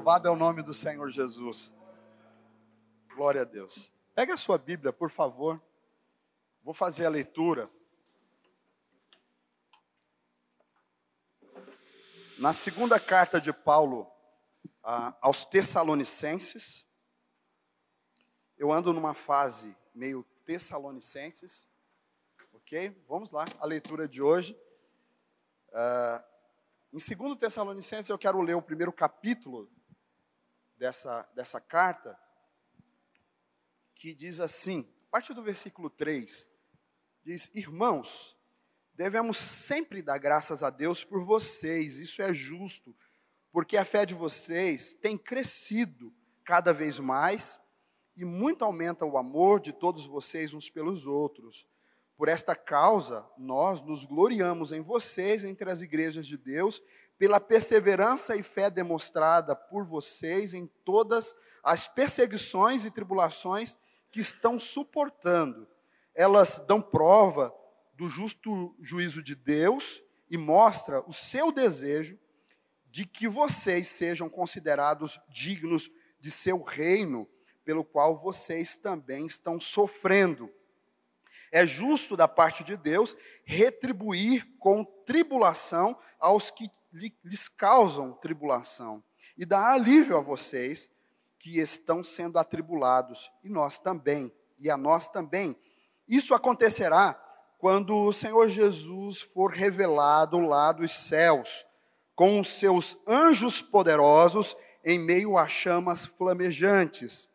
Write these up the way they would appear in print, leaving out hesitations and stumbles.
Louvado é o nome do Senhor Jesus. Glória a Deus. Pega a sua Bíblia, por favor. Vou fazer a leitura. Na segunda carta de Paulo aos Tessalonicenses. Eu ando numa fase meio Tessalonicenses. Ok? Vamos lá, a leitura de hoje. Em 2 Tessalonicenses, eu quero ler o primeiro capítulo dessa carta, que diz assim, a partir do versículo 3, diz: Irmãos, devemos sempre dar graças a Deus por vocês, isso é justo, porque a fé de vocês tem crescido cada vez mais, e muito aumenta o amor de todos vocês uns pelos outros. Por esta causa, nós nos gloriamos em vocês, entre as igrejas de Deus, pela perseverança e fé demonstrada por vocês em todas as perseguições e tribulações que estão suportando. Elas dão prova do justo juízo de Deus e mostra o seu desejo de que vocês sejam considerados dignos de seu reino, pelo qual vocês também estão sofrendo. É justo da parte de Deus retribuir com tribulação aos que lhes causam tribulação e dar alívio a vocês que estão sendo atribulados, e nós também, e a nós também. Isso acontecerá quando o Senhor Jesus for revelado lá dos céus, com os seus anjos poderosos em meio a chamas flamejantes.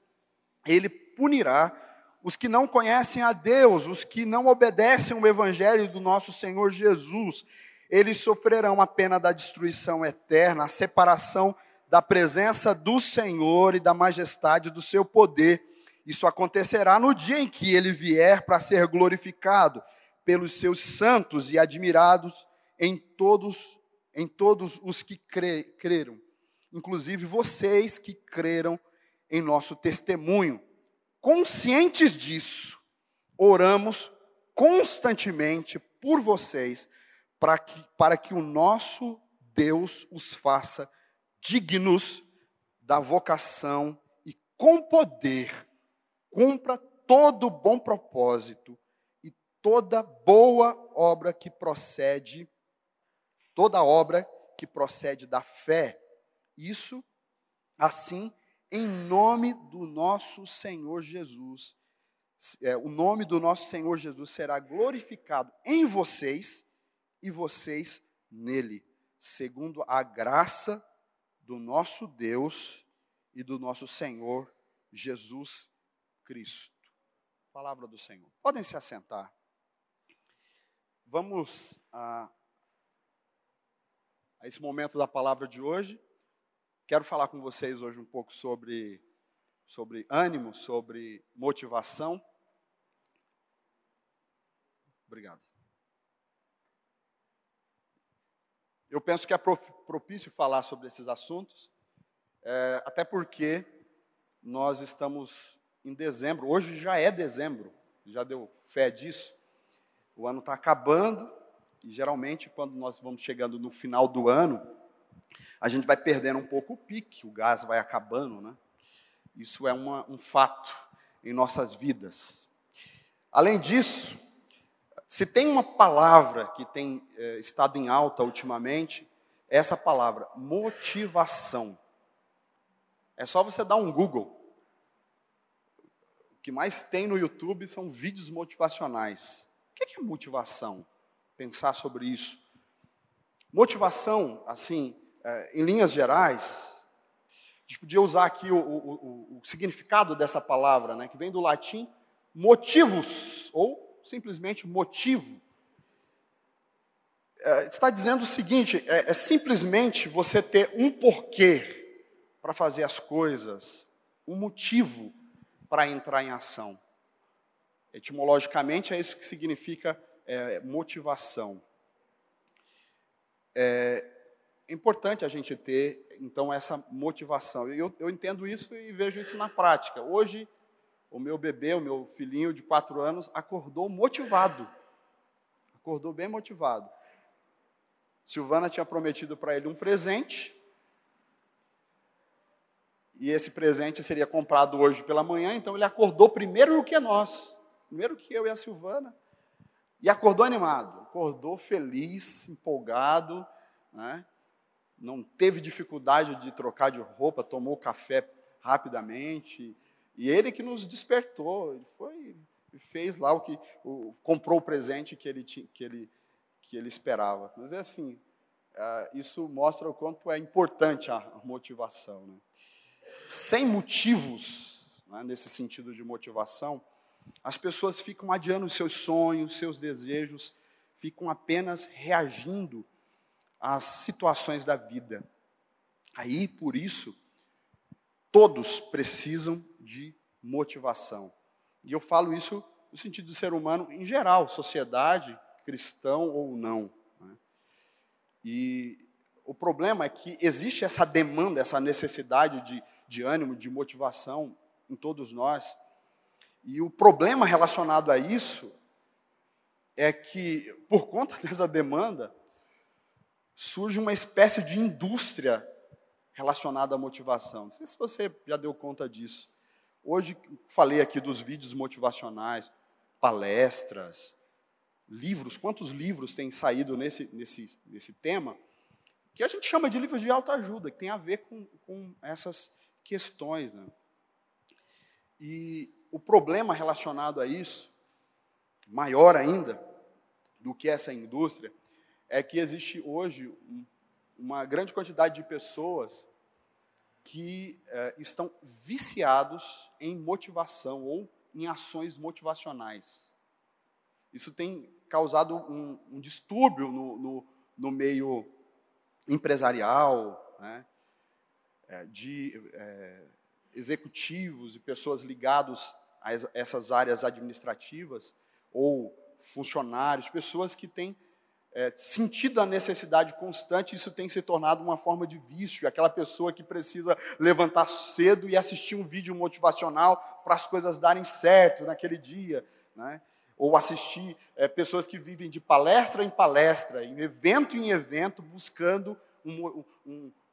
Ele punirá os que não conhecem a Deus, os que não obedecem o evangelho do nosso Senhor Jesus. Eles sofrerão a pena da destruição eterna, a separação da presença do Senhor e da majestade do seu poder. Isso acontecerá no dia em que ele vier para ser glorificado pelos seus santos e admirados em todos os que creram, inclusive vocês que creram em nosso testemunho. Conscientes disso, oramos constantemente por vocês, para que o nosso Deus os faça dignos da vocação e com poder cumpra todo bom propósito e toda obra que procede da fé. Isso, assim, em nome do nosso Senhor Jesus. O nome do nosso Senhor Jesus será glorificado em vocês e vocês nele, segundo a graça do nosso Deus e do nosso Senhor Jesus Cristo. Palavra do Senhor. Podem se assentar. Vamos a esse momento da palavra de hoje. Quero falar com vocês hoje um pouco sobre ânimo, sobre motivação. Obrigado. Eu penso que é propício falar sobre esses assuntos, até porque nós estamos em dezembro. Hoje já é dezembro, já deu fé disso. O ano está acabando e geralmente quando nós vamos chegando no final do ano, a gente vai perdendo um pouco o pique, o gás vai acabando, né? Isso é um fato em nossas vidas. Além disso, se tem uma palavra que tem estado em alta ultimamente, é essa palavra, motivação. É só você dar um Google. O que mais tem no YouTube são vídeos motivacionais. O que é motivação? Pensar sobre isso. Motivação, assim, em linhas gerais, a gente podia usar aqui o significado dessa palavra, né, que vem do latim motivus, ou simplesmente motivo. Está dizendo o seguinte, é simplesmente você ter um porquê para fazer as coisas, um motivo para entrar em ação. Etimologicamente é isso que significa motivação. É importante a gente ter, então, essa motivação. Eu entendo isso e vejo isso na prática. Hoje, o meu bebê, o meu filhinho de 4 anos, acordou motivado. Acordou bem motivado. Silvana tinha prometido para ele um presente. E esse presente seria comprado hoje pela manhã, então ele acordou primeiro do que nós. Primeiro que eu e a Silvana. E acordou animado, acordou feliz, empolgado, né? Não teve dificuldade de trocar de roupa, tomou café rapidamente. E ele que nos despertou, ele foi, fez lá comprou o presente que ele esperava. Mas é assim, isso mostra o quanto é importante a motivação, né? Sem motivos, né, nesse sentido de motivação, as pessoas ficam adiando os seus sonhos, seus desejos, ficam apenas reagindo às situações da vida. Aí, por isso, todos precisam de motivação. E eu falo isso no sentido de ser humano em geral, sociedade, cristão ou não, né? E o problema é que existe essa demanda, essa necessidade de ânimo, de motivação em todos nós. E o problema relacionado a isso é que, por conta dessa demanda, surge uma espécie de indústria relacionada à motivação. Não sei se você já deu conta disso. Hoje, falei aqui dos vídeos motivacionais, palestras, livros. Quantos livros têm saído nesse tema? Que a gente chama de livros de autoajuda, que tem a ver com essas questões, né? E o problema relacionado a isso, maior ainda do que essa indústria, é que existe hoje uma grande quantidade de pessoas que estão viciados em motivação ou em ações motivacionais. Isso tem causado um distúrbio no meio empresarial, né, de executivos e pessoas ligadas a essas áreas administrativas, ou funcionários, pessoas que têm sentido a necessidade constante. Isso tem se tornado uma forma de vício. Aquela pessoa que precisa levantar cedo e assistir um vídeo motivacional para as coisas darem certo naquele dia, né? Ou assistir pessoas que vivem de palestra em palestra, em evento, buscando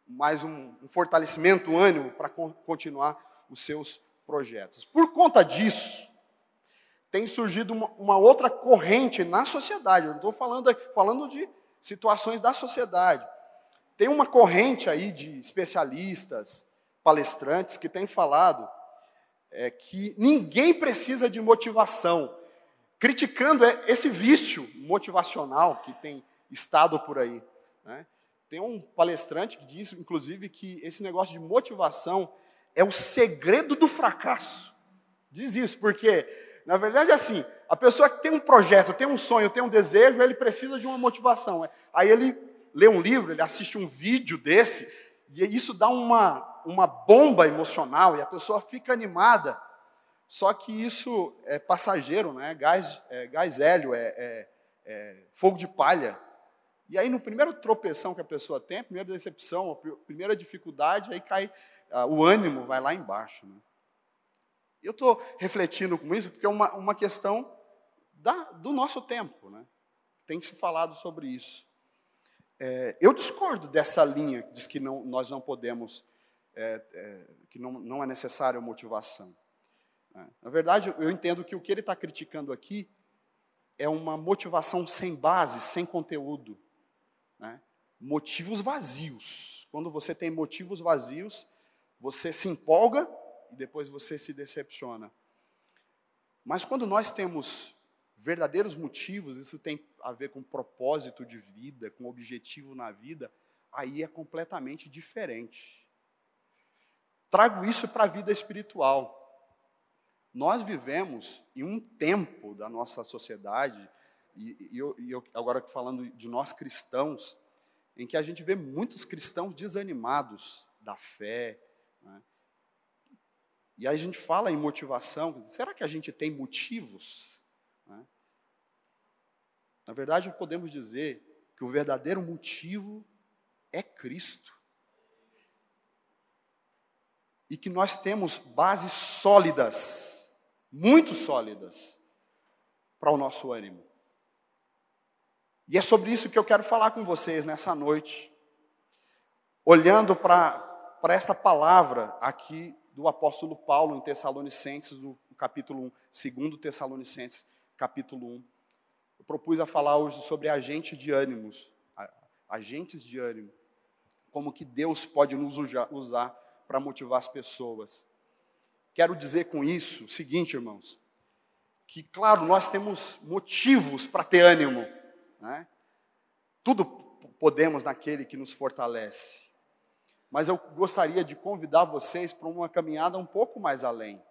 mais um fortalecimento, um ânimo para continuar os seus projetos. Por conta disso, tem surgido uma outra corrente na sociedade. Eu não estou falando de situações da sociedade. Tem uma corrente aí de especialistas, palestrantes, que têm falado que ninguém precisa de motivação, criticando esse vício motivacional que tem estado por aí, né? Tem um palestrante que diz, inclusive, que esse negócio de motivação é o segredo do fracasso. Diz isso, porque, na verdade, é assim, a pessoa que tem um projeto, tem um sonho, tem um desejo, ele precisa de uma motivação. Aí ele lê um livro, ele assiste um vídeo desse, e isso dá uma bomba emocional, e a pessoa fica animada. Só que isso é passageiro, né? Gás hélio, fogo de palha. E aí, no primeiro tropeção que a pessoa tem, a primeira decepção, a primeira dificuldade, aí cai, o ânimo vai lá embaixo, né? Eu estou refletindo com isso porque é uma questão do nosso tempo, né? Tem se falado sobre isso. Eu discordo dessa linha que diz que nós não podemos, que não é necessária motivação. Na verdade, eu entendo que o que ele está criticando aqui é uma motivação sem base, sem conteúdo, né? Motivos vazios. Quando você tem motivos vazios, você se empolga e depois você se decepciona. Mas quando nós temos verdadeiros motivos, isso tem a ver com propósito de vida, com objetivo na vida, aí é completamente diferente. Trago isso para a vida espiritual. Nós vivemos em um tempo da nossa sociedade, e eu agora falando de nós cristãos, em que a gente vê muitos cristãos desanimados da fé, né? E aí a gente fala em motivação, será que a gente tem motivos, né? Na verdade, podemos dizer que o verdadeiro motivo é Cristo. E que nós temos bases sólidas, muito sólidas, para o nosso ânimo. E é sobre isso que eu quero falar com vocês nessa noite, olhando para para esta palavra aqui do apóstolo Paulo em Tessalonicenses, no capítulo 1, 2 Tessalonicenses, capítulo 1. Eu propus a falar hoje sobre agentes de ânimos, como que Deus pode nos usar para motivar as pessoas. Quero dizer com isso o seguinte, irmãos, que, claro, nós temos motivos para ter ânimo, né? Tudo podemos naquele que nos fortalece. Mas eu gostaria de convidar vocês para uma caminhada um pouco mais além.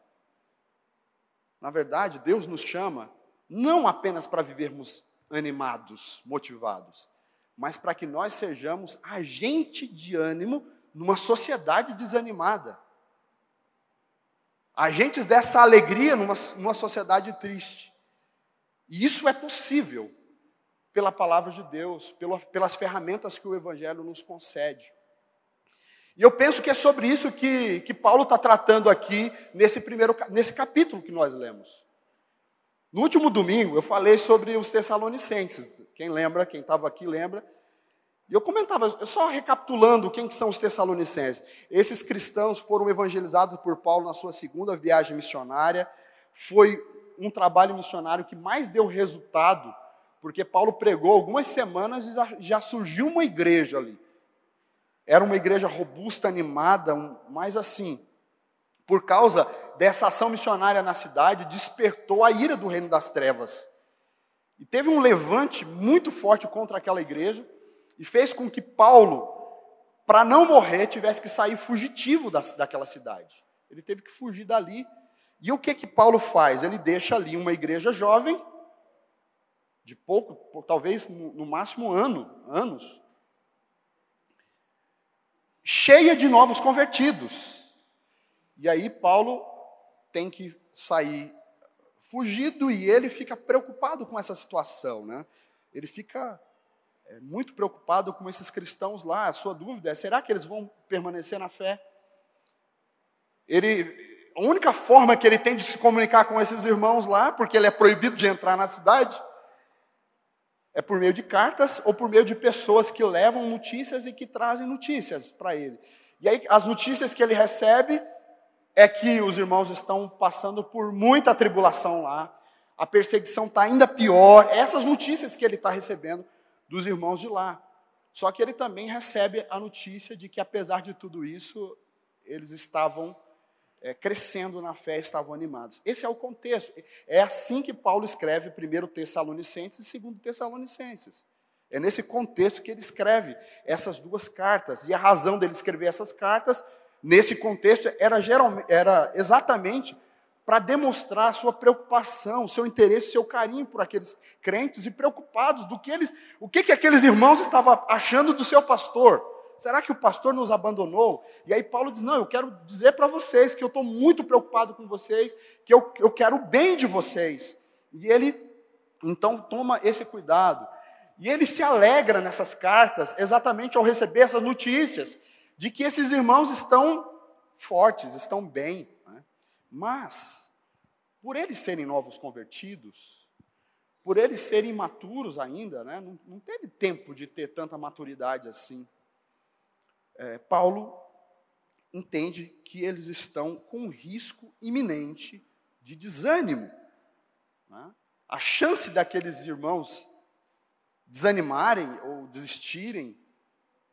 Na verdade, Deus nos chama não apenas para vivermos animados, motivados, mas para que nós sejamos agente de ânimo numa sociedade desanimada. Agentes dessa alegria numa sociedade triste. E isso é possível pela palavra de Deus, pelas ferramentas que o Evangelho nos concede. E eu penso que é sobre isso que Paulo está tratando aqui nesse capítulo que nós lemos. No último domingo eu falei sobre os Tessalonicenses. Quem lembra, quem estava aqui lembra. E eu comentava, só recapitulando quem que são os Tessalonicenses. Esses cristãos foram evangelizados por Paulo na sua segunda viagem missionária. Foi um trabalho missionário que mais deu resultado, porque Paulo pregou algumas semanas e já surgiu uma igreja ali. Era uma igreja robusta, animada, mas assim, por causa dessa ação missionária na cidade, despertou a ira do reino das trevas. E teve um levante muito forte contra aquela igreja, e fez com que Paulo, para não morrer, tivesse que sair fugitivo daquela cidade. Ele teve que fugir dali. E o que Paulo faz? Ele deixa ali uma igreja jovem, de pouco, talvez no máximo anos, cheia de novos convertidos. E aí Paulo tem que sair fugido e ele fica preocupado com essa situação, né? Ele fica muito preocupado com esses cristãos lá. A sua dúvida é, será que eles vão permanecer na fé? A única forma que ele tem de se comunicar com esses irmãos lá, porque ele é proibido de entrar na cidade, é por meio de cartas ou por meio de pessoas que levam notícias e que trazem notícias para ele. E aí as notícias que ele recebe é que os irmãos estão passando por muita tribulação lá, a perseguição está ainda pior. Essas notícias que ele está recebendo dos irmãos de lá. Só que ele também recebe a notícia de que, apesar de tudo isso, eles estavam crescendo na fé, estavam animados. Esse é o contexto. É assim que Paulo escreve 1 Tessalonicenses e 2 Tessalonicenses. É nesse contexto que ele escreve essas duas cartas. E a razão dele escrever essas cartas, nesse contexto, era exatamente para demonstrar a sua preocupação, o seu interesse, o seu carinho por aqueles crentes e preocupados o que aqueles irmãos estavam achando do seu pastor. Será que o pastor nos abandonou? E aí Paulo diz, não, eu quero dizer para vocês que eu estou muito preocupado com vocês, que eu quero o bem de vocês. E ele, então, toma esse cuidado. E ele se alegra nessas cartas, exatamente ao receber essas notícias, de que esses irmãos estão fortes, estão bem. Mas, por eles serem novos convertidos, por eles serem imaturos ainda, né, não teve tempo de ter tanta maturidade assim. Paulo entende que eles estão com um risco iminente de desânimo. Né? A chance daqueles irmãos desanimarem ou desistirem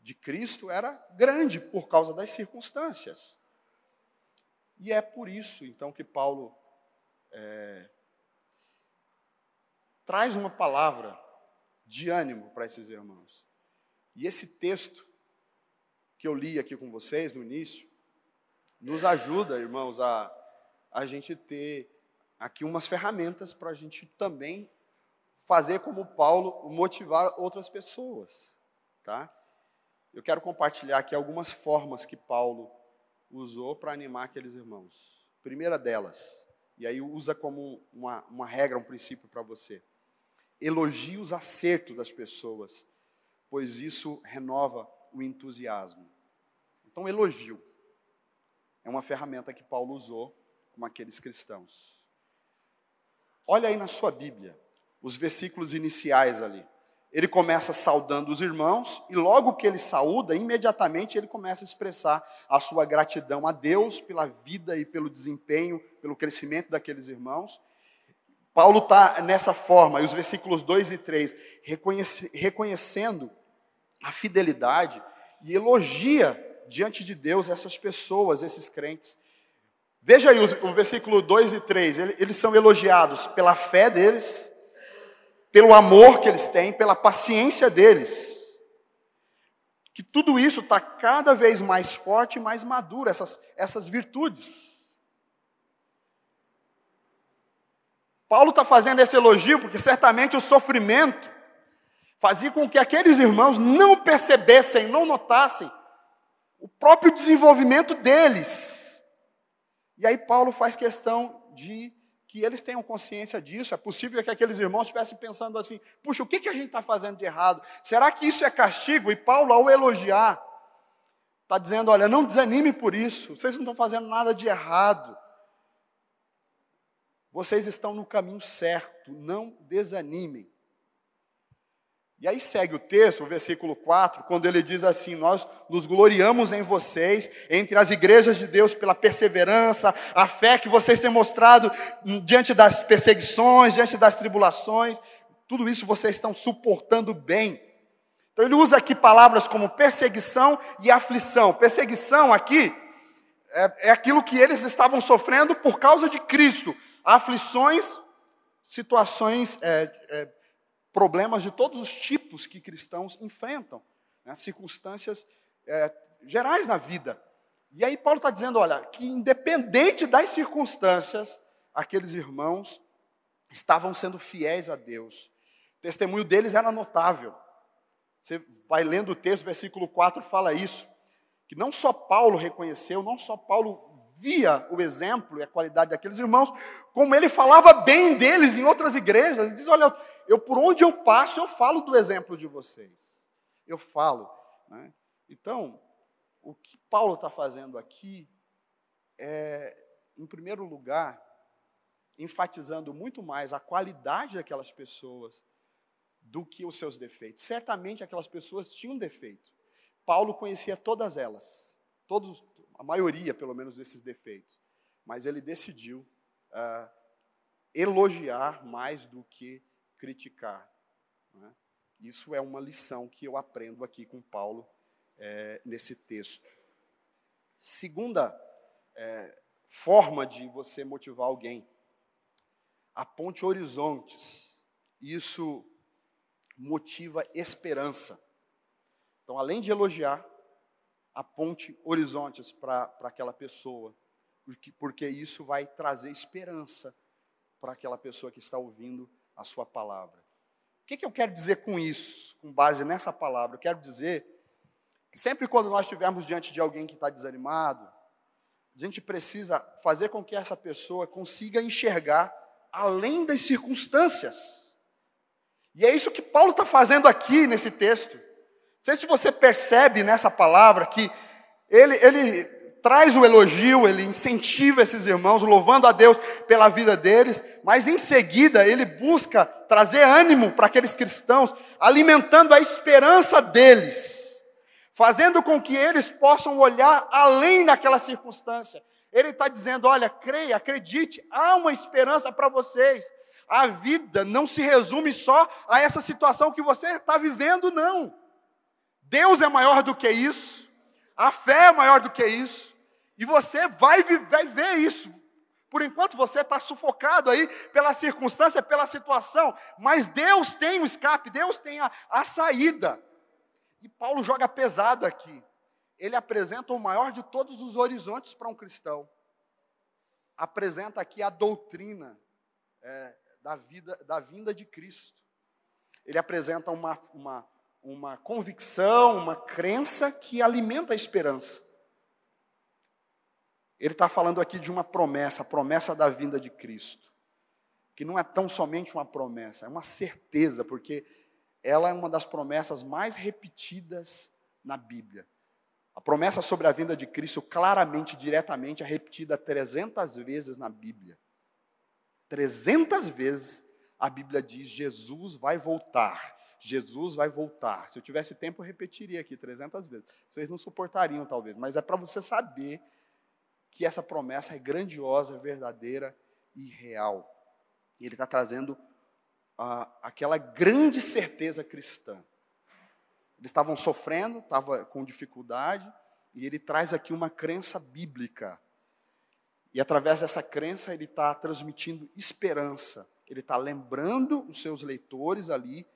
de Cristo era grande por causa das circunstâncias. E é por isso, então, que Paulo traz uma palavra de ânimo para esses irmãos. E esse texto que eu li aqui com vocês no início, nos ajuda, irmãos, a gente ter aqui umas ferramentas para a gente também fazer como Paulo, motivar outras pessoas. Tá? Eu quero compartilhar aqui algumas formas que Paulo usou para animar aqueles irmãos. Primeira delas, e aí usa como uma regra, um princípio para você. Elogie os acertos das pessoas, pois isso renova o entusiasmo. Então, elogio é uma ferramenta que Paulo usou com aqueles cristãos. Olha aí na sua Bíblia, os versículos iniciais ali. ele começa saudando os irmãos, e logo que ele saúda, imediatamente ele começa a expressar a sua gratidão a Deus pela vida e pelo desempenho, pelo crescimento daqueles irmãos. Paulo está nessa forma, e os versículos 2 e 3, reconhecendo a fidelidade e elogia diante de Deus essas pessoas, esses crentes. Veja aí o versículo 2 e 3, eles são elogiados pela fé deles, pelo amor que eles têm, pela paciência deles. Que tudo isso está cada vez mais forte e mais maduro, essas virtudes. Paulo está fazendo esse elogio porque certamente o sofrimento fazia com que aqueles irmãos não percebessem, não notassem o próprio desenvolvimento deles. E aí Paulo faz questão de que eles tenham consciência disso. É possível que aqueles irmãos estivessem pensando assim, puxa, o que a gente está fazendo de errado? Será que isso é castigo? E Paulo, ao elogiar, está dizendo, olha, não desanime por isso, vocês não estão fazendo nada de errado. Vocês estão no caminho certo, não desanimem. E aí segue o texto, o versículo 4, quando ele diz assim, nós nos gloriamos em vocês, entre as igrejas de Deus, pela perseverança, a fé que vocês têm mostrado diante das perseguições, diante das tribulações, tudo isso vocês estão suportando bem. Então ele usa aqui palavras como perseguição e aflição. Perseguição aqui é aquilo que eles estavam sofrendo por causa de Cristo. Aflições, situações, problemas de todos os tipos que cristãos enfrentam, né? Circunstâncias gerais na vida. E aí Paulo está dizendo, olha, que independente das circunstâncias, aqueles irmãos estavam sendo fiéis a Deus. O testemunho deles era notável. Você vai lendo o texto, versículo 4 fala isso, que não só Paulo reconheceu, não só Paulo via o exemplo e a qualidade daqueles irmãos, como ele falava bem deles em outras igrejas. Ele diz, olha, por onde eu passo, eu falo do exemplo de vocês. Eu falo. Né? Então, o que Paulo está fazendo aqui é, em primeiro lugar, enfatizando muito mais a qualidade daquelas pessoas do que os seus defeitos. Certamente aquelas pessoas tinham defeito. Paulo conhecia todas elas, a maioria, pelo menos, desses defeitos. Mas ele decidiu elogiar mais do que criticar. Né? Isso é uma lição que eu aprendo aqui com Paulo nesse texto. Segunda forma de você motivar alguém, aponte horizontes. Isso motiva esperança. Então, além de elogiar, aponte horizontes para aquela pessoa, porque isso vai trazer esperança para aquela pessoa que está ouvindo a sua palavra. O que eu quero dizer com isso, com base nessa palavra? Eu quero dizer que sempre quando nós estivermos diante de alguém que está desanimado, a gente precisa fazer com que essa pessoa consiga enxergar além das circunstâncias. E é isso que Paulo está fazendo aqui nesse texto. Não sei se você percebe nessa palavra que ele traz o elogio, ele incentiva esses irmãos, louvando a Deus pela vida deles, mas em seguida ele busca trazer ânimo para aqueles cristãos, alimentando a esperança deles, fazendo com que eles possam olhar além daquela circunstância. Ele está dizendo, olha, creia, acredite, há uma esperança para vocês. A vida não se resume só a essa situação que você está vivendo, não. Deus é maior do que isso, a fé é maior do que isso, e você vai ver isso. Por enquanto você está sufocado aí pela circunstância, pela situação, mas Deus tem o escape, Deus tem a saída. E Paulo joga pesado aqui. Ele apresenta o maior de todos os horizontes para um cristão. Apresenta aqui a doutrina da vinda de Cristo. Ele apresenta uma convicção, uma crença que alimenta a esperança. Ele está falando aqui de uma promessa, a promessa da vinda de Cristo, que não é tão somente uma promessa, é uma certeza, porque ela é uma das promessas mais repetidas na Bíblia. A promessa sobre a vinda de Cristo, claramente, diretamente, é repetida 300 vezes na Bíblia. 300 vezes a Bíblia diz, Jesus vai voltar. Jesus vai voltar. Se eu tivesse tempo, eu repetiria aqui 300 vezes. Vocês não suportariam, talvez, mas é para você saber que essa promessa é grandiosa, verdadeira e real. E ele está trazendo aquela grande certeza cristã. Eles estavam sofrendo, estavam com dificuldade, e ele traz aqui uma crença bíblica. E através dessa crença ele está transmitindo esperança. Ele está lembrando os seus leitores ali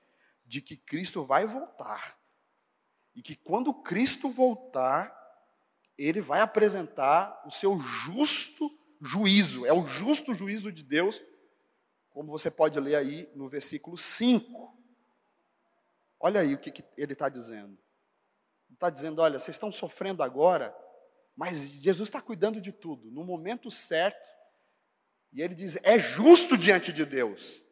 de que Cristo vai voltar. E que quando Cristo voltar, ele vai apresentar o seu justo juízo. É o justo juízo de Deus, como você pode ler aí no versículo 5. Olha aí o que ele está dizendo. Ele está dizendo, olha, vocês estão sofrendo agora, mas Jesus está cuidando de tudo, no momento certo. E ele diz, é justo diante de Deus,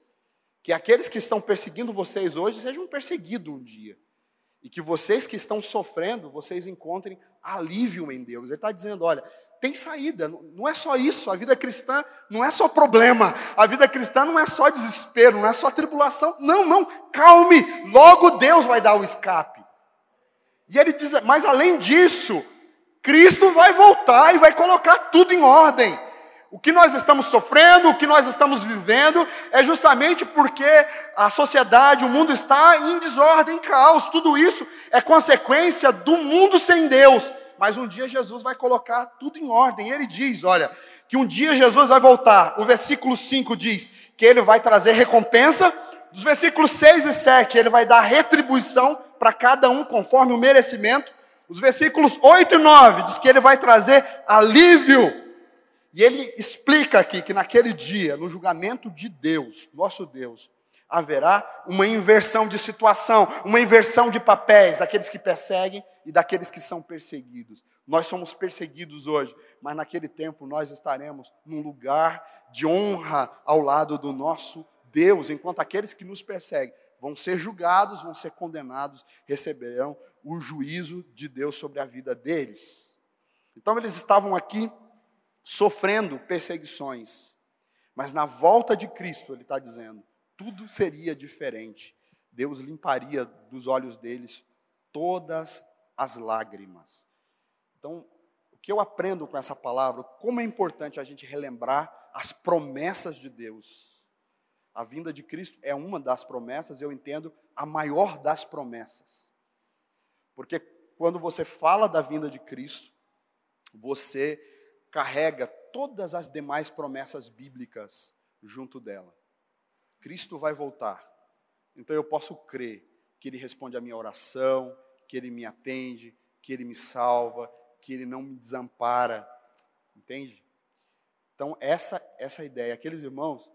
que aqueles que estão perseguindo vocês hoje sejam perseguidos um dia. E que vocês que estão sofrendo, vocês encontrem alívio em Deus. Ele está dizendo, olha, tem saída, não é só isso, a vida cristã não é só problema, a vida cristã não é só desespero, não é só tribulação, não, calme, logo Deus vai dar o escape. E ele diz, mas além disso, Cristo vai voltar e vai colocar tudo em ordem. O que nós estamos sofrendo, o que nós estamos vivendo, é justamente porque a sociedade, o mundo está em desordem, em caos. Tudo isso é consequência do mundo sem Deus. Mas um dia Jesus vai colocar tudo em ordem. E ele diz, olha, que um dia Jesus vai voltar. O versículo 5 diz que ele vai trazer recompensa. Dos versículos 6 e 7, ele vai dar retribuição para cada um conforme o merecimento. Os versículos 8 e 9 diz que ele vai trazer alívio. E ele explica aqui que naquele dia, no julgamento de Deus, nosso Deus, haverá uma inversão de situação, uma inversão de papéis, daqueles que perseguem e daqueles que são perseguidos. Nós somos perseguidos hoje, mas naquele tempo nós estaremos num lugar de honra ao lado do nosso Deus, enquanto aqueles que nos perseguem vão ser julgados, vão ser condenados, receberão o juízo de Deus sobre a vida deles. Então eles estavam aqui sofrendo perseguições, mas na volta de Cristo, ele está dizendo, tudo seria diferente. Deus limparia dos olhos deles todas as lágrimas. Então, o que eu aprendo com essa palavra, como é importante a gente relembrar as promessas de Deus. A vinda de Cristo é uma das promessas, eu entendo, a maior das promessas. Porque quando você fala da vinda de Cristo, você carrega todas as demais promessas bíblicas junto dela. Cristo vai voltar. Então eu posso crer que Ele responde a minha oração, que Ele me atende, que Ele me salva, que Ele não me desampara. Entende? Então essa ideia. Aqueles irmãos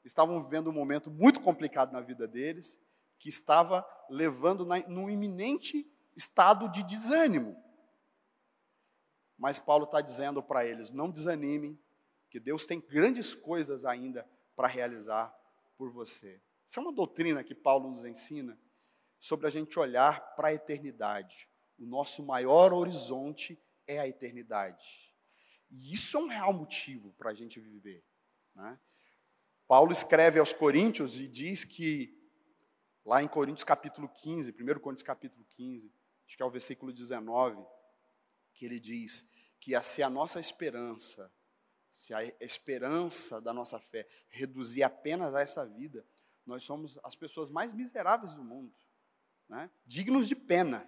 estavam vivendo um momento muito complicado na vida deles, que estava levando num iminente estado de desânimo. Mas Paulo está dizendo para eles, não desanimem, que Deus tem grandes coisas ainda para realizar por você. Essa é uma doutrina que Paulo nos ensina sobre a gente olhar para a eternidade. O nosso maior horizonte é a eternidade. E isso é um real motivo para a gente viver, né? Paulo escreve aos Coríntios e diz que, lá em Coríntios capítulo 15, 1 Coríntios capítulo 15, acho que é o versículo 19, que ele diz que se a nossa esperança, se a esperança da nossa fé reduzir apenas a essa vida, nós somos as pessoas mais miseráveis do mundo, né? Dignos de pena.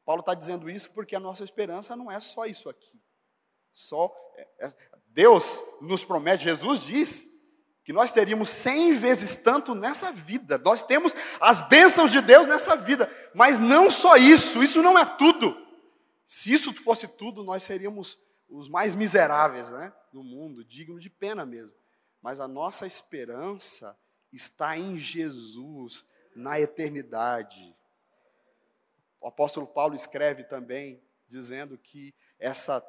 Paulo está dizendo isso porque a nossa esperança não é só isso aqui. Deus nos promete, Jesus diz, que nós teríamos 100 vezes tanto nessa vida. Nós temos as bênçãos de Deus nessa vida, mas não só isso, isso não é tudo. Se isso fosse tudo, nós seríamos os mais miseráveis, né, do mundo, dignos de pena mesmo. Mas a nossa esperança está em Jesus, na eternidade. O apóstolo Paulo escreve também, dizendo que essa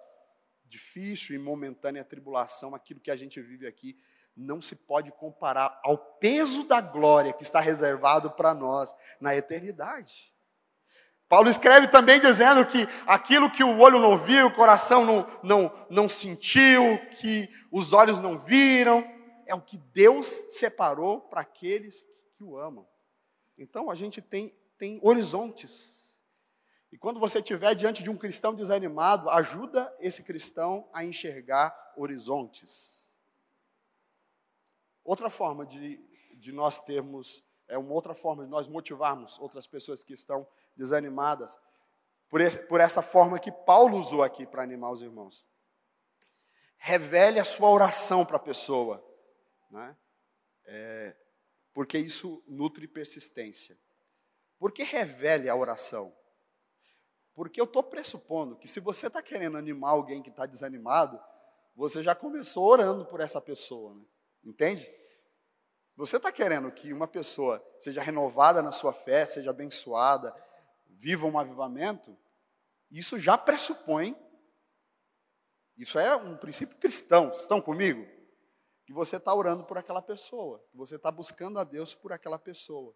difícil e momentânea tribulação, aquilo que a gente vive aqui, não se pode comparar ao peso da glória que está reservado para nós na eternidade. Paulo escreve também dizendo que aquilo que o olho não viu, o coração não sentiu, que os olhos não viram, é o que Deus separou para aqueles que o amam. Então a gente tem horizontes. E quando você estiver diante de um cristão desanimado, ajuda esse cristão a enxergar horizontes. Outra forma de nós termos, uma outra forma de nós motivarmos outras pessoas que estão desanimadas, por essa forma que Paulo usou aqui para animar os irmãos. Revele a sua oração para a pessoa, né? Porque isso nutre persistência. Por que revele a oração? Porque eu estou pressupondo que se você está querendo animar alguém que está desanimado, você já começou orando por essa pessoa, né? Entende? Se você está querendo que uma pessoa seja renovada na sua fé, seja abençoada, viva um avivamento, isso já pressupõe, isso é um princípio cristão, estão comigo? Que você está orando por aquela pessoa, que você está buscando a Deus por aquela pessoa.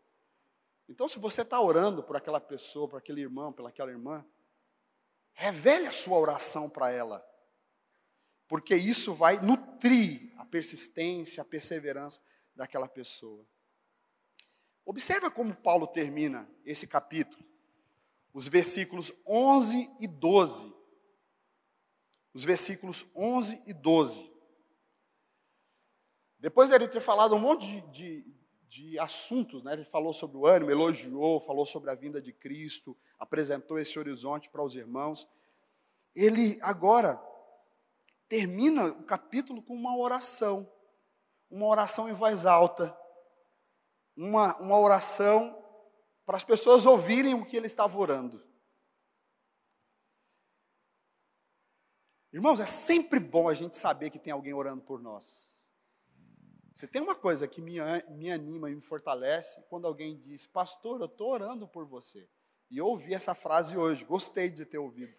Então, se você está orando por aquela pessoa, por aquele irmão, pelaquela irmã, revele a sua oração para ela, porque isso vai nutrir a persistência, a perseverança daquela pessoa. Observa como Paulo termina esse capítulo, os versículos 11 e 12. Os versículos 11 e 12. Depois dele ter falado um monte de assuntos, né? Ele falou sobre o ânimo, elogiou, falou sobre a vinda de Cristo, apresentou esse horizonte para os irmãos. Ele agora termina o capítulo com uma oração em voz alta, uma oração para as pessoas ouvirem o que ele estava orando. Irmãos, é sempre bom a gente saber que tem alguém orando por nós. Você tem uma coisa que me anima e me fortalece, quando alguém diz, pastor, eu estou orando por você. E eu ouvi essa frase hoje, gostei de ter ouvido.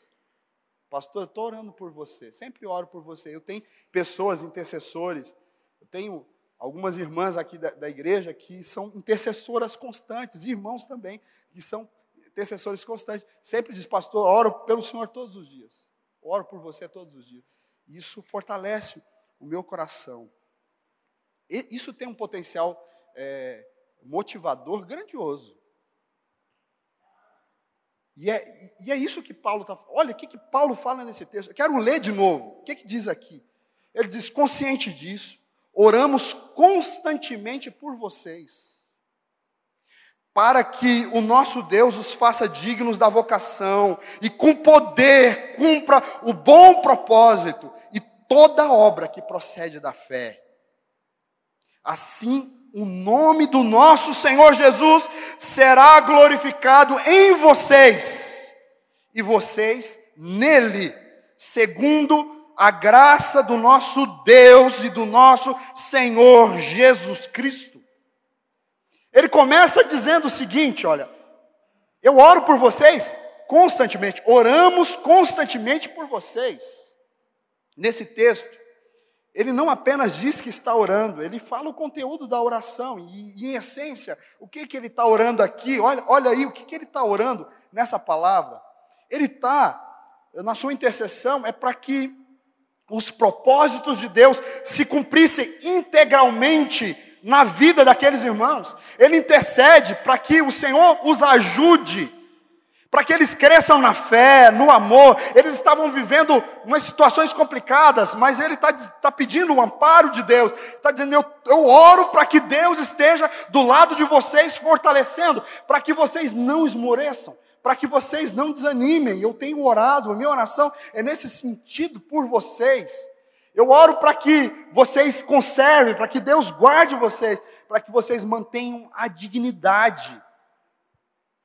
Pastor, eu estou orando por você, sempre oro por você. Eu tenho pessoas, intercessores, eu tenho algumas irmãs aqui da igreja que são intercessoras constantes, irmãos também, que são intercessores constantes. Sempre diz, pastor, oro pelo Senhor todos os dias. Oro por você todos os dias. Isso fortalece o meu coração. Isso tem um potencial motivador grandioso. E é isso que Paulo está falando. Olha o que Paulo fala nesse texto. Eu quero ler de novo. O que diz aqui? Ele diz, consciente disso, oramos constantemente por vocês, para que o nosso Deus os faça dignos da vocação e com poder cumpra o bom propósito e toda obra que procede da fé. Assim, o nome do nosso Senhor Jesus será glorificado em vocês, e vocês nele, segundo a graça do nosso Deus e do nosso Senhor Jesus Cristo. Ele começa dizendo o seguinte, olha, eu oro por vocês constantemente, oramos constantemente por vocês. Nesse texto, ele não apenas diz que está orando, ele fala o conteúdo da oração. E em essência, o que ele está orando aqui? Olha aí, o que ele está orando nessa palavra? Ele está, na sua intercessão, é para que os propósitos de Deus se cumprissem integralmente na vida daqueles irmãos. Ele intercede para que o Senhor os ajude, para que eles cresçam na fé, no amor. Eles estavam vivendo umas situações complicadas, mas ele está pedindo o amparo de Deus. Está dizendo, eu oro para que Deus esteja do lado de vocês, fortalecendo, para que vocês não esmoreçam, para que vocês não desanimem. Eu tenho orado, a minha oração é nesse sentido por vocês. Eu oro para que vocês conservem, para que Deus guarde vocês, para que vocês mantenham a dignidade.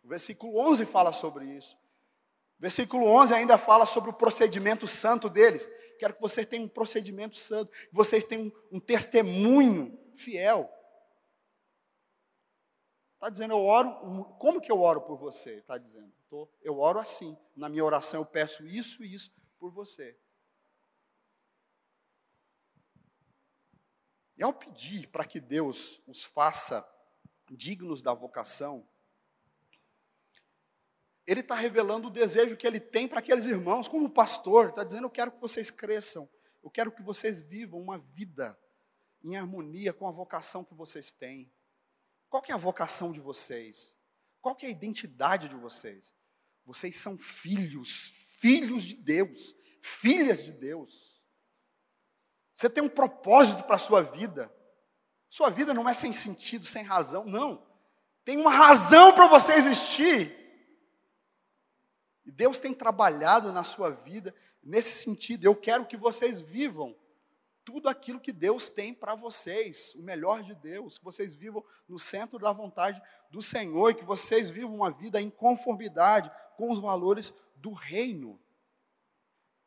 O versículo 11 fala sobre isso. O versículo 11 ainda fala sobre o procedimento santo deles. Quero que vocês tenham um procedimento santo, que vocês tenham um testemunho fiel. Está dizendo, eu oro, como que eu oro por você? Está dizendo, eu oro assim. Na minha oração eu peço isso e isso por você. E ao pedir para que Deus os faça dignos da vocação, ele está revelando o desejo que ele tem para aqueles irmãos, como pastor. Está dizendo, eu quero que vocês cresçam, eu quero que vocês vivam uma vida em harmonia com a vocação que vocês têm. Qual que é a vocação de vocês? Qual que é a identidade de vocês? Vocês são filhos de Deus, filhas de Deus. Você tem um propósito para a sua vida. Sua vida não é sem sentido, sem razão, não. Tem uma razão para você existir. E Deus tem trabalhado na sua vida nesse sentido. Eu quero que vocês vivam tudo aquilo que Deus tem para vocês, o melhor de Deus, que vocês vivam no centro da vontade do Senhor, e que vocês vivam uma vida em conformidade com os valores do reino.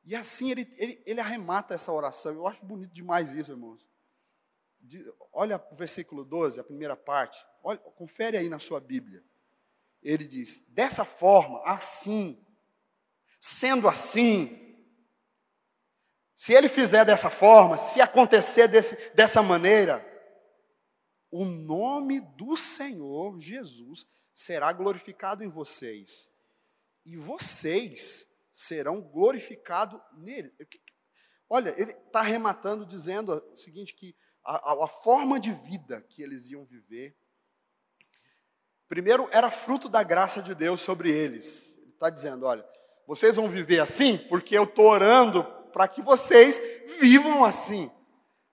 E assim ele arremata essa oração. Eu acho bonito demais isso, irmãos. Olha o versículo 12, a primeira parte. Olha, confere aí na sua Bíblia. Ele diz, dessa forma, assim, sendo assim, se ele fizer dessa forma, se acontecer dessa maneira, o nome do Senhor Jesus será glorificado em vocês. E vocês serão glorificados neles. Olha, ele está arrematando dizendo o seguinte, que a forma de vida que eles iam viver, primeiro, era fruto da graça de Deus sobre eles. Ele está dizendo, olha, vocês vão viver assim porque eu estou orando para que vocês vivam assim.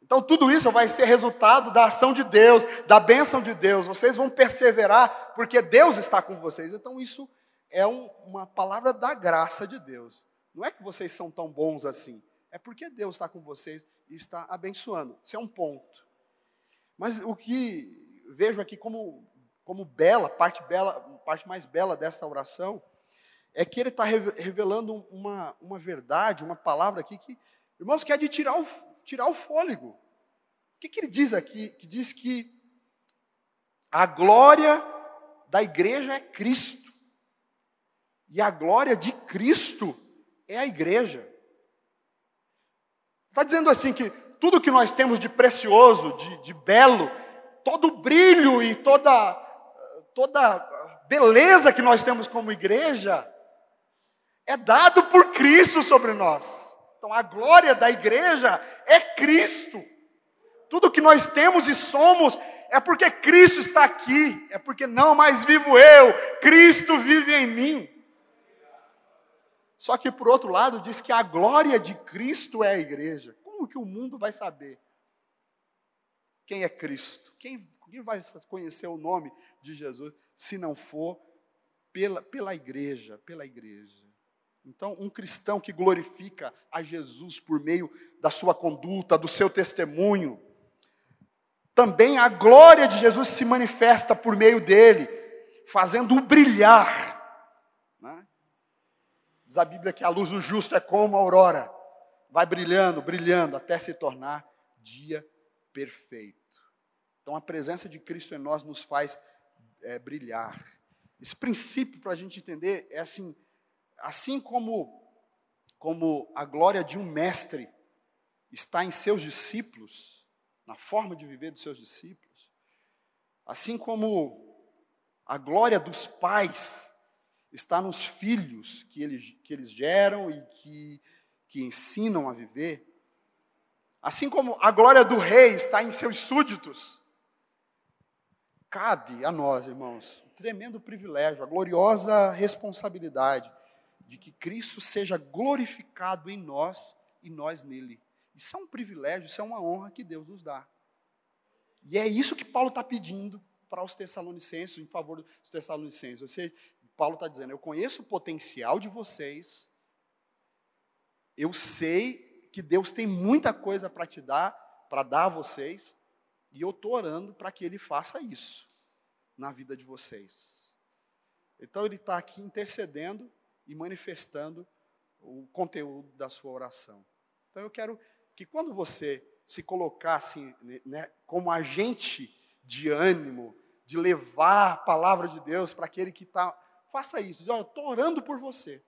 Então, tudo isso vai ser resultado da ação de Deus, da bênção de Deus. Vocês vão perseverar porque Deus está com vocês. Então, isso é uma palavra da graça de Deus. Não é que vocês são tão bons assim. É porque Deus está com vocês e está abençoando. Isso é um ponto. Mas o que vejo aqui como parte mais bela desta oração, é que ele está revelando uma verdade, uma palavra aqui que, irmãos, que é de tirar o fôlego. O que ele diz aqui? Que diz que a glória da igreja é Cristo. E a glória de Cristo é a igreja. Está dizendo assim que tudo que nós temos de precioso, de belo, todo o brilho e toda beleza que nós temos como igreja, é dado por Cristo sobre nós. Então a glória da igreja é Cristo. Tudo que nós temos e somos é porque Cristo está aqui. É porque não mais vivo eu, Cristo vive em mim. Só que por outro lado diz que a glória de Cristo é a igreja. Como que o mundo vai saber quem é Cristo? Quem vai conhecer o nome de Jesus se não for pela igreja, pela igreja? Então, um cristão que glorifica a Jesus por meio da sua conduta, do seu testemunho, também a glória de Jesus se manifesta por meio dele, fazendo-o brilhar. Né? Diz a Bíblia que a luz do justo é como a aurora, vai brilhando, brilhando, até se tornar dia perfeito. Então, a presença de Cristo em nós nos faz brilhar. Esse princípio, para a gente entender, é assim como a glória de um mestre está em seus discípulos, na forma de viver dos seus discípulos, assim como a glória dos pais está nos filhos que eles geram e que ensinam a viver, assim como a glória do rei está em seus súditos, cabe a nós, irmãos, um tremendo privilégio, a gloriosa responsabilidade de que Cristo seja glorificado em nós e nós nele. Isso é um privilégio, isso é uma honra que Deus nos dá. E é isso que Paulo está pedindo para os Tessalonicenses, em favor dos Tessalonicenses. Ou seja, Paulo está dizendo, eu conheço o potencial de vocês, eu sei que Deus tem muita coisa para te dar, para dar a vocês, e eu estou orando para que Ele faça isso na vida de vocês. Então ele está aqui intercedendo e manifestando o conteúdo da sua oração. Então eu quero que quando você se colocar assim, né, como agente de ânimo, de levar a palavra de Deus para aquele que está, faça isso. Diz, olha, eu estou orando por você.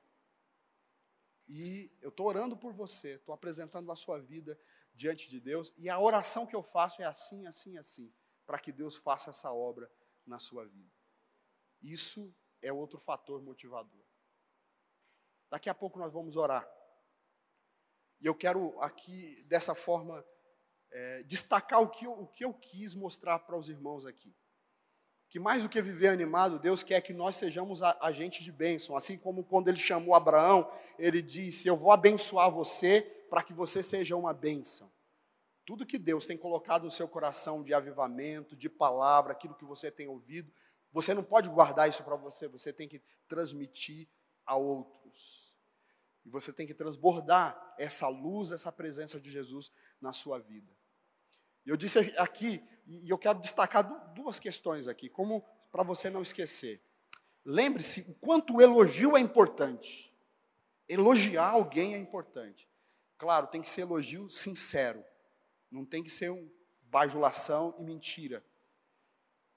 E eu estou orando por você, estou apresentando a sua vida diante de Deus, e a oração que eu faço é assim, assim, assim, para que Deus faça essa obra na sua vida. Isso é outro fator motivador. Daqui a pouco nós vamos orar. E eu quero aqui, dessa forma, destacar o que eu quis mostrar para os irmãos aqui. que mais do que viver animado, Deus quer que nós sejamos agentes de bênção. Assim como quando ele chamou Abraão, ele disse, eu vou abençoar você para que você seja uma bênção. Tudo que Deus tem colocado no seu coração de avivamento, de palavra, aquilo que você tem ouvido, você não pode guardar isso para você, você tem que transmitir a outros. E você tem que transbordar essa luz, essa presença de Jesus na sua vida. E eu disse aqui, e eu quero destacar duas questões aqui, como para você não esquecer. Lembre-se o quanto o elogio é importante. Elogiar alguém é importante. Claro, tem que ser elogio sincero. Não tem que ser bajulação e mentira.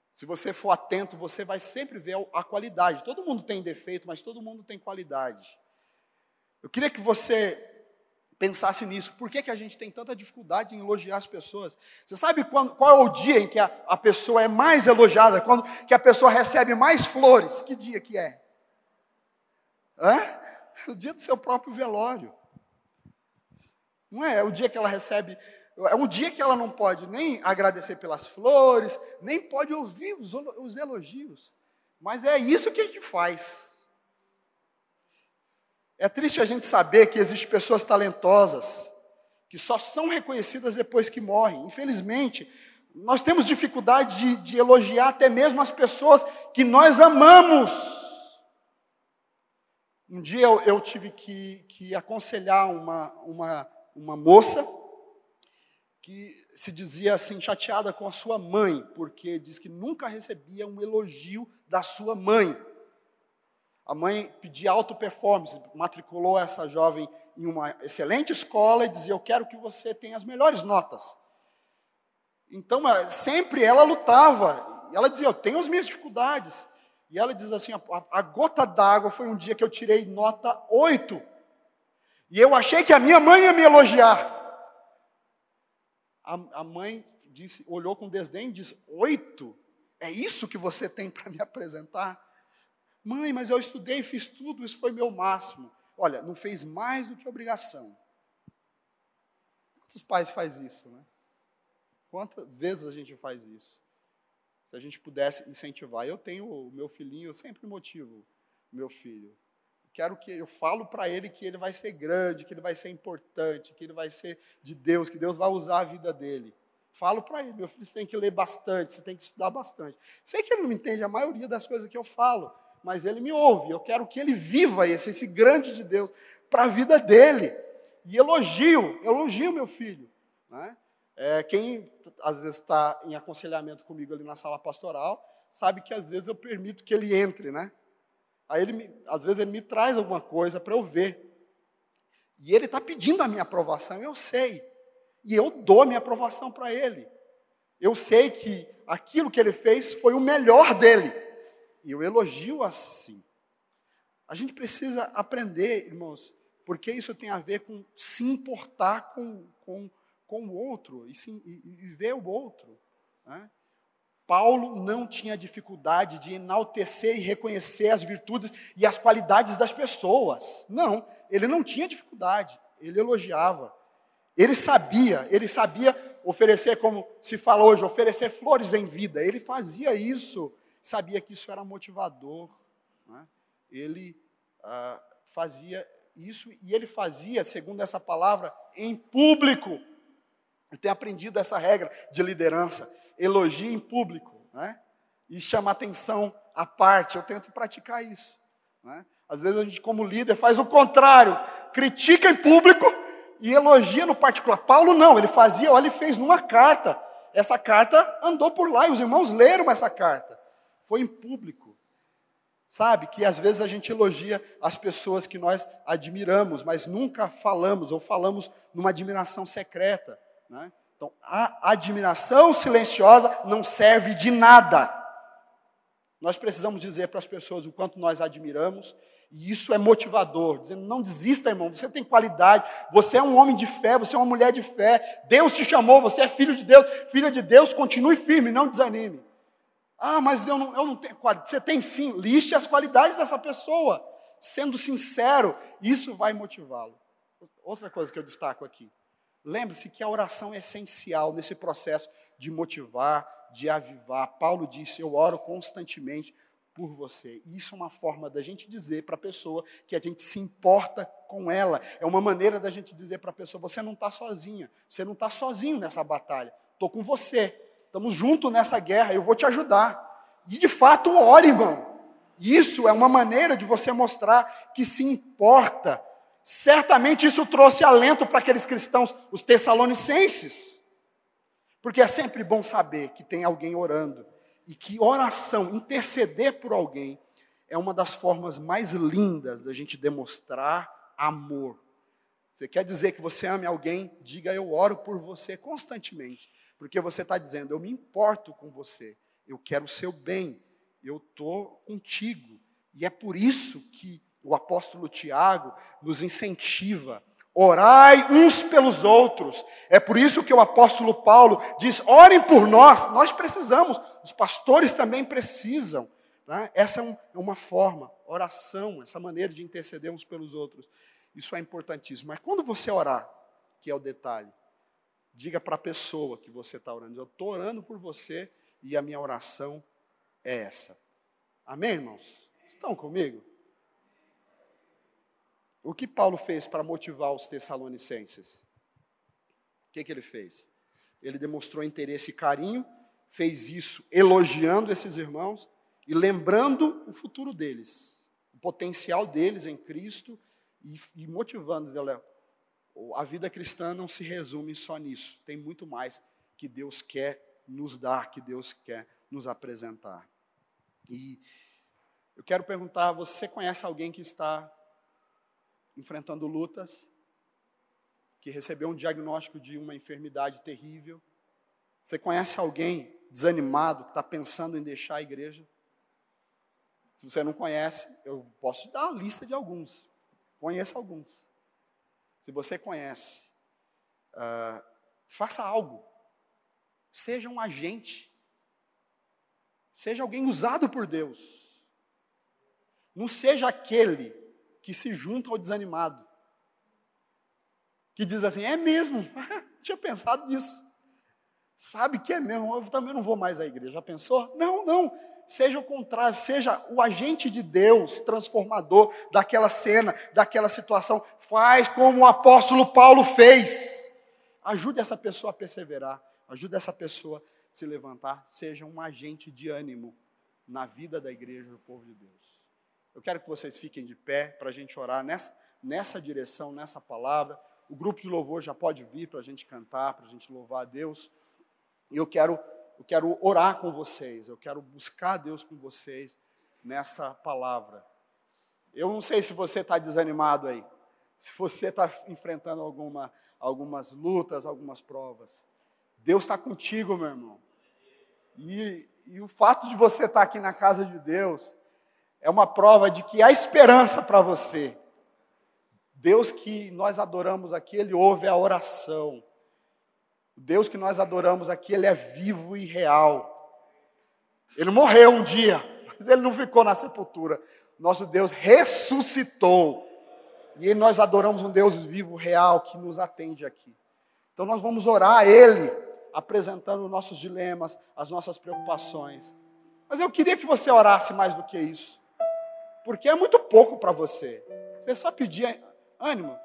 Se você for atento, você vai sempre ver a qualidade. Todo mundo tem defeito, mas todo mundo tem qualidade. Eu queria que você pensasse nisso. Por que a gente tem tanta dificuldade em elogiar as pessoas? Você sabe qual é o dia em que a pessoa é mais elogiada? Quando que a pessoa recebe mais flores? Que dia que é? O dia do seu próprio velório. Não é? É o dia que ela recebe... É um dia que ela não pode nem agradecer pelas flores, nem pode ouvir os elogios. Mas é isso que a gente faz. É triste a gente saber que existem pessoas talentosas, que só são reconhecidas depois que morrem. Infelizmente, nós temos dificuldade de elogiar até mesmo as pessoas que nós amamos. Um dia eu tive que aconselhar uma moça que se dizia assim, chateada com a sua mãe, porque diz que nunca recebia um elogio da sua mãe. A mãe pedia alta performance, matriculou essa jovem em uma excelente escola e dizia, eu quero que você tenha as melhores notas. Então, sempre ela lutava. E ela dizia, eu tenho as minhas dificuldades. E ela diz assim, a gota d'água foi um dia que eu tirei nota 8. E eu achei que a minha mãe ia me elogiar. A mãe olhou com desdém e disse, 8? É isso que você tem para me apresentar? Mãe, mas eu estudei, fiz tudo, isso foi meu máximo. Olha, não fez mais do que obrigação. Quantos pais fazem isso, né? Quantas vezes a gente faz isso? Se a gente pudesse incentivar. Eu tenho o meu filhinho, eu sempre motivo o meu filho. Eu falo para ele que ele vai ser grande, que ele vai ser importante, que ele vai ser de Deus, que Deus vai usar a vida dele. Falo para ele, meu filho, você tem que ler bastante, você tem que estudar bastante. Sei que ele não entende a maioria das coisas que eu falo, mas ele me ouve. Eu quero que ele viva esse grande de Deus para a vida dele. E elogio meu filho. Né? Quem às vezes está em aconselhamento comigo ali na sala pastoral, sabe que às vezes eu permito que ele entre, né? Aí às vezes ele me traz alguma coisa para eu ver. E ele está pedindo a minha aprovação, eu sei. E eu dou a minha aprovação para ele. Eu sei que aquilo que ele fez foi o melhor dele. E eu elogio assim. A gente precisa aprender, irmãos, porque isso tem a ver com se importar com o outro e ver o outro. Né? Paulo não tinha dificuldade de enaltecer e reconhecer as virtudes e as qualidades das pessoas. Não, ele não tinha dificuldade, ele elogiava. Ele sabia oferecer, como se fala hoje, oferecer flores em vida. Ele fazia isso, sabia que isso era motivador. Né? Ele fazia isso, e ele fazia, segundo essa palavra, em público. Eu tenho aprendido essa regra de liderança. Elogie em público, né? E chama atenção à parte. Eu tento praticar isso. Né? Às vezes a gente, como líder, faz o contrário. Critica em público e elogia no particular. Paulo não, ele fez numa carta. Essa carta andou por lá e os irmãos leram essa carta. Foi em público. Sabe que às vezes a gente elogia as pessoas que nós admiramos, mas nunca falamos ou falamos numa admiração secreta. Né? Então, a admiração silenciosa não serve de nada. Nós precisamos dizer para as pessoas o quanto nós admiramos, e isso é motivador, dizendo, não desista, irmão, você tem qualidade, você é um homem de fé, você é uma mulher de fé, Deus te chamou, você é filho de Deus, filha de Deus, continue firme, não desanime. Ah, mas eu não tenho qualidade. Você tem sim, liste as qualidades dessa pessoa, sendo sincero, isso vai motivá-lo. Outra coisa que eu destaco aqui. Lembre-se que a oração é essencial nesse processo de motivar, de avivar. Paulo disse, eu oro constantemente por você. E isso é uma forma da gente dizer para a pessoa que a gente se importa com ela. É uma maneira da gente dizer para a pessoa, você não está sozinha, você não está sozinho nessa batalha. Estou com você, estamos juntos nessa guerra, eu vou te ajudar. E de fato, ore, irmão. Isso é uma maneira de você mostrar que se importa. Certamente isso trouxe alento para aqueles cristãos, os tessalonicenses. Porque é sempre bom saber que tem alguém orando. E que oração, interceder por alguém, é uma das formas mais lindas da gente demonstrar amor. Você quer dizer que você ame alguém? Diga, eu oro por você constantemente. Porque você está dizendo, eu me importo com você. Eu quero o seu bem. Eu estou contigo. E é por isso que o apóstolo Tiago nos incentiva. Orai uns pelos outros. É por isso que o apóstolo Paulo diz, orem por nós. Nós precisamos. Os pastores também precisam. Né? Essa é uma forma, oração, essa maneira de interceder uns pelos outros. Isso é importantíssimo. Mas quando você orar, que é o detalhe, diga para a pessoa que você está orando, eu estou orando por você e a minha oração é essa. Amém, irmãos? Estão comigo? O que Paulo fez para motivar os tessalonicenses? O que ele fez? Ele demonstrou interesse e carinho, fez isso elogiando esses irmãos e lembrando o futuro deles, o potencial deles em Cristo e motivando-os. A vida cristã não se resume só nisso, tem muito mais que Deus quer nos dar, que Deus quer nos apresentar. E eu quero perguntar, você conhece alguém que está enfrentando lutas, que recebeu um diagnóstico de uma enfermidade terrível? Você conhece alguém desanimado, que está pensando em deixar a igreja? Se você não conhece, eu posso te dar uma lista de alguns. Conheça alguns. Se você conhece, faça algo. Seja um agente. Seja alguém usado por Deus. Não seja aquele que se junta ao desanimado. Que diz assim, é mesmo, tinha pensado nisso. Sabe que é mesmo, eu também não vou mais à igreja. Já pensou? Não. Seja o contrário, seja o agente de Deus, transformador daquela cena, daquela situação. Faz como o apóstolo Paulo fez. Ajude essa pessoa a perseverar. Ajude essa pessoa a se levantar. Seja um agente de ânimo na vida da igreja do povo de Deus. Eu quero que vocês fiquem de pé para a gente orar nessa direção, nessa palavra. O grupo de louvor já pode vir para a gente cantar, para a gente louvar a Deus. E eu quero orar com vocês, eu quero buscar a Deus com vocês nessa palavra. Eu não sei se você está desanimado aí, se você está enfrentando algumas lutas, algumas provas. Deus está contigo, meu irmão. E o fato de você estar aqui na casa de Deus é uma prova de que há esperança para você. Deus que nós adoramos aqui, Ele ouve a oração. O Deus que nós adoramos aqui, Ele é vivo e real. Ele morreu um dia, mas Ele não ficou na sepultura. Nosso Deus ressuscitou. E nós adoramos um Deus vivo, real, que nos atende aqui. Então nós vamos orar a Ele, apresentando os nossos dilemas, as nossas preocupações. Mas eu queria que você orasse mais do que isso. Porque é muito pouco para você. Você só pedir ânimo.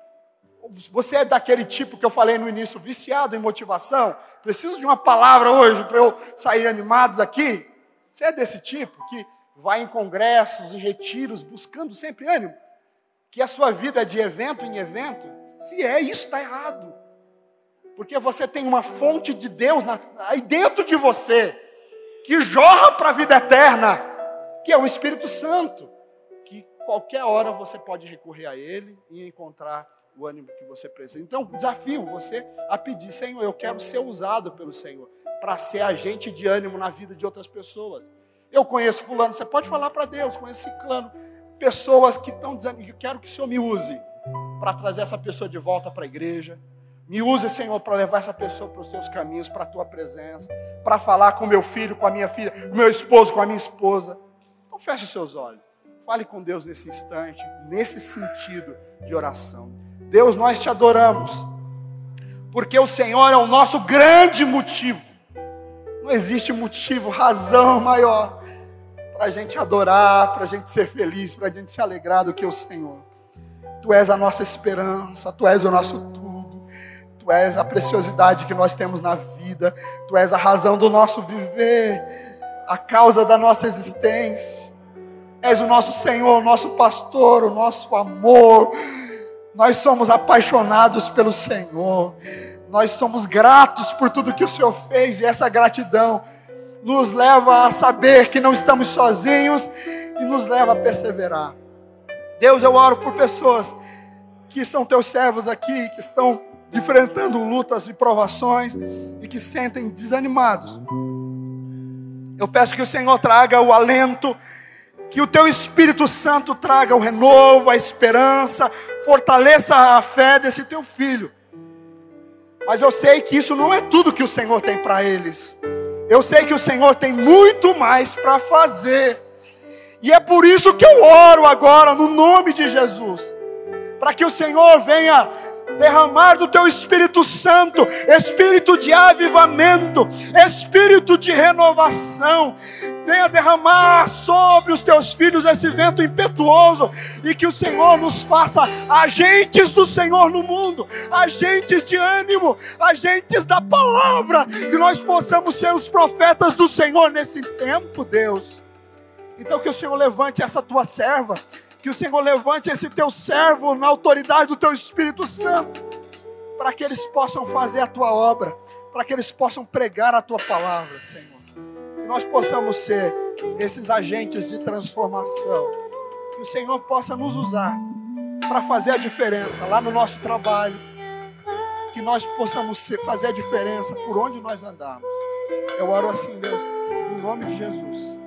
Você é daquele tipo que eu falei no início, viciado em motivação? Preciso de uma palavra hoje para eu sair animado daqui? Você é desse tipo que vai em congressos, em retiros, buscando sempre ânimo? Que a sua vida é de evento em evento? Se é, isso está errado. Porque você tem uma fonte de Deus aí dentro de você, que jorra para a vida eterna, que é o Espírito Santo. Que qualquer hora você pode recorrer a Ele e encontrar o ânimo que você precisa. Então, desafio você a pedir, Senhor, eu quero ser usado pelo Senhor para ser agente de ânimo na vida de outras pessoas. Eu conheço fulano, você pode falar para Deus, conheço ciclano, pessoas que estão dizendo, eu quero que o Senhor me use para trazer essa pessoa de volta para a igreja. Me use, Senhor, para levar essa pessoa para os teus caminhos, para a tua presença, para falar com meu filho, com a minha filha, com meu esposo, com a minha esposa. Então feche os seus olhos. Fale com Deus nesse instante, nesse sentido de oração. Deus, nós te adoramos, porque o Senhor é o nosso grande motivo. Não existe motivo, razão maior para a gente adorar, para a gente ser feliz, para a gente se alegrar do que o Senhor. Tu és a nossa esperança, Tu és o nosso tudo, Tu és a preciosidade que nós temos na vida, Tu és a razão do nosso viver, a causa da nossa existência. És o nosso Senhor, o nosso pastor, o nosso amor. Nós somos apaixonados pelo Senhor. Nós somos gratos por tudo que o Senhor fez, e essa gratidão nos leva a saber que não estamos sozinhos e nos leva a perseverar. Deus, eu oro por pessoas que são Teus servos aqui, que estão enfrentando lutas e provações e que sentem desanimados. Eu peço que o Senhor traga o alento, que o Teu Espírito Santo traga o renovo, a esperança, fortaleça a fé desse Teu filho. Mas eu sei que isso não é tudo que o Senhor tem para eles. Eu sei que o Senhor tem muito mais para fazer. E é por isso que eu oro agora, no nome de Jesus, para que o Senhor venha derramar do Teu Espírito Santo, Espírito de avivamento, Espírito de renovação. Venha derramar sobre os Teus filhos esse vento impetuoso, e que o Senhor nos faça agentes do Senhor no mundo, agentes de ânimo, agentes da palavra, que nós possamos ser os profetas do Senhor nesse tempo, Deus. Então que o Senhor levante essa Tua serva, que o Senhor levante esse Teu servo na autoridade do Teu Espírito Santo, para que eles possam fazer a Tua obra, para que eles possam pregar a Tua palavra, Senhor. Que nós possamos ser esses agentes de transformação. Que o Senhor possa nos usar para fazer a diferença lá no nosso trabalho. Que nós possamos fazer a diferença por onde nós andamos. Eu oro assim, Deus, no nome de Jesus.